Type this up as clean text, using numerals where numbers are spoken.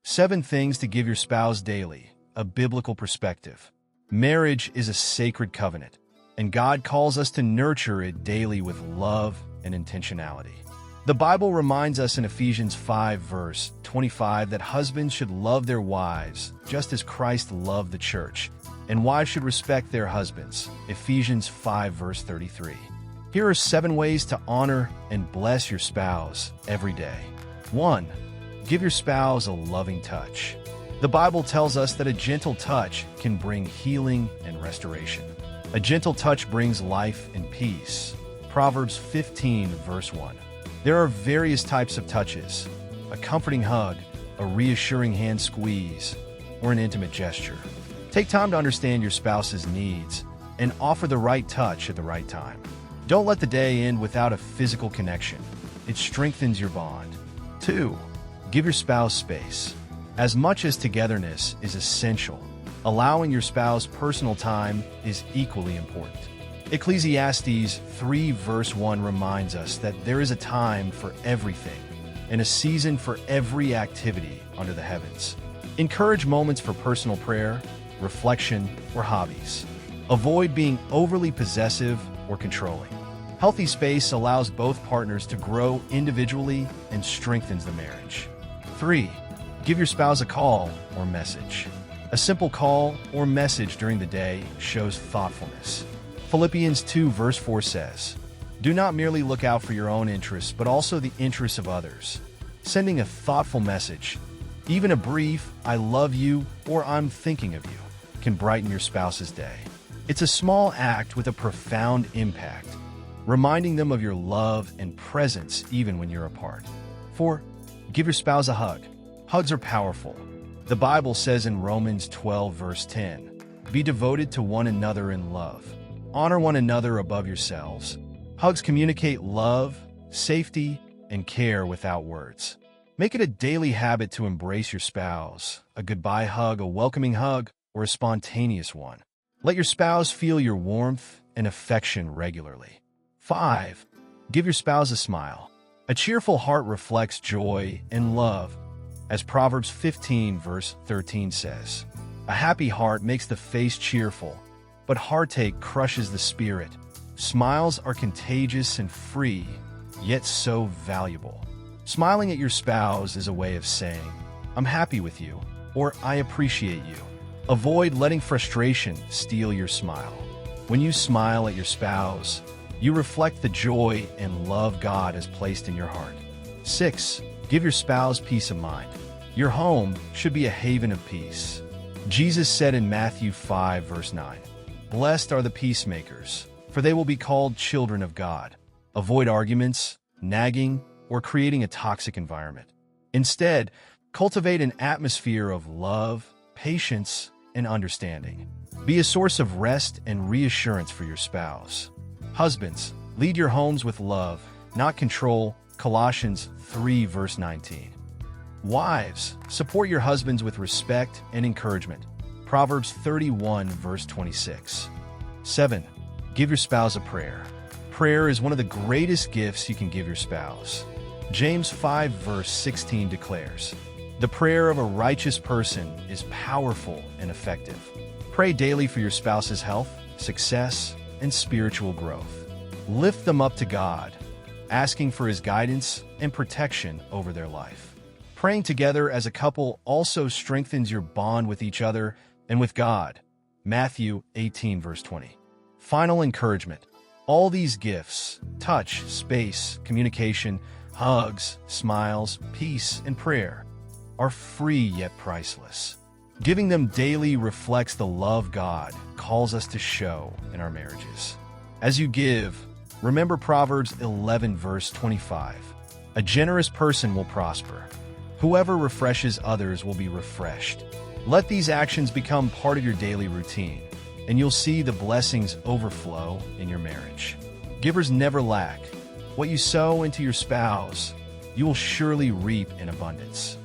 7 things to give your spouse daily, a biblical perspective. Marriage is a sacred covenant, and God calls us to nurture it daily with love and intentionality. The Bible reminds us in Ephesians 5 verse 25 that husbands should love their wives just as Christ loved the church, and wives should respect their husbands. Ephesians 5 verse 33. Here are 7 ways to honor and bless your spouse every day. 1. Give your spouse a loving touch. The Bible tells us that a gentle touch can bring healing and restoration. A gentle touch brings life and peace. Proverbs 15 verse 1. There are various types of touches: a comforting hug, a reassuring hand squeeze, or an intimate gesture. Take time to understand your spouse's needs and offer the right touch at the right time. Don't let the day end without a physical connection. It strengthens your bond. 2. Give your spouse space. As much as togetherness is essential, allowing your spouse personal time is equally important. Ecclesiastes 3 verse 1 reminds us that there is a time for everything and a season for every activity under the heavens. Encourage moments for personal prayer, reflection, or hobbies. Avoid being overly possessive or controlling. Healthy space allows both partners to grow individually and strengthens the marriage. 3. Give your spouse a call or message. A simple call or message during the day shows thoughtfulness. Philippians 2 verse 4 says, "Do not merely look out for your own interests, but also the interests of others." Sending a thoughtful message, even a brief "I love you" or "I'm thinking of you," can brighten your spouse's day. It's a small act with a profound impact, reminding them of your love and presence even when you're apart. 4. Give your spouse a hug. Hugs are powerful. The Bible says in Romans 12 verse 10, "Be devoted to one another in love. Honor one another above yourselves." Hugs communicate love, safety, and care without words. Make it a daily habit to embrace your spouse, a goodbye hug, a welcoming hug, or a spontaneous one. Let your spouse feel your warmth and affection regularly. 5. Give your spouse a smile. A cheerful heart reflects joy and love. As Proverbs 15 verse 13 says, "A happy heart makes the face cheerful, but heartache crushes the spirit." Smiles are contagious and free, yet so valuable. Smiling at your spouse is a way of saying, "I'm happy with you," or "I appreciate you." Avoid letting frustration steal your smile. When you smile at your spouse, you reflect the joy and love God has placed in your heart. 6. Give your spouse peace of mind. Your home should be a haven of peace. Jesus said in Matthew 5 verse 9, "Blessed are the peacemakers, for they will be called children of God." Avoid arguments, nagging, or creating a toxic environment. Instead, cultivate an atmosphere of love, patience, and understanding. Be a source of rest and reassurance for your spouse. Husbands, lead your homes with love, not control. Colossians 3 verse 19. Wives, support your husbands with respect and encouragement. Proverbs 31 verse 26. 7. Give your spouse a prayer. Prayer is one of the greatest gifts you can give your spouse. James 5 verse 16 declares, "The prayer of a righteous person is powerful and effective." Pray daily for your spouse's health, success, and spiritual growth. Lift them up to God, asking for His guidance and protection over their life. Praying together as a couple also strengthens your bond with each other and with God. Matthew 18 verse 20. Final encouragement. All these gifts, touch, space, communication, hugs, smiles, peace, and prayer, are free yet priceless. Giving them daily reflects the love God calls us to show in our marriages. As you give, remember Proverbs 11 verse 25. "A generous person will prosper. Whoever refreshes others will be refreshed." Let these actions become part of your daily routine, and you'll see the blessings overflow in your marriage. Givers never lack. What you sow into your spouse, you will surely reap in abundance.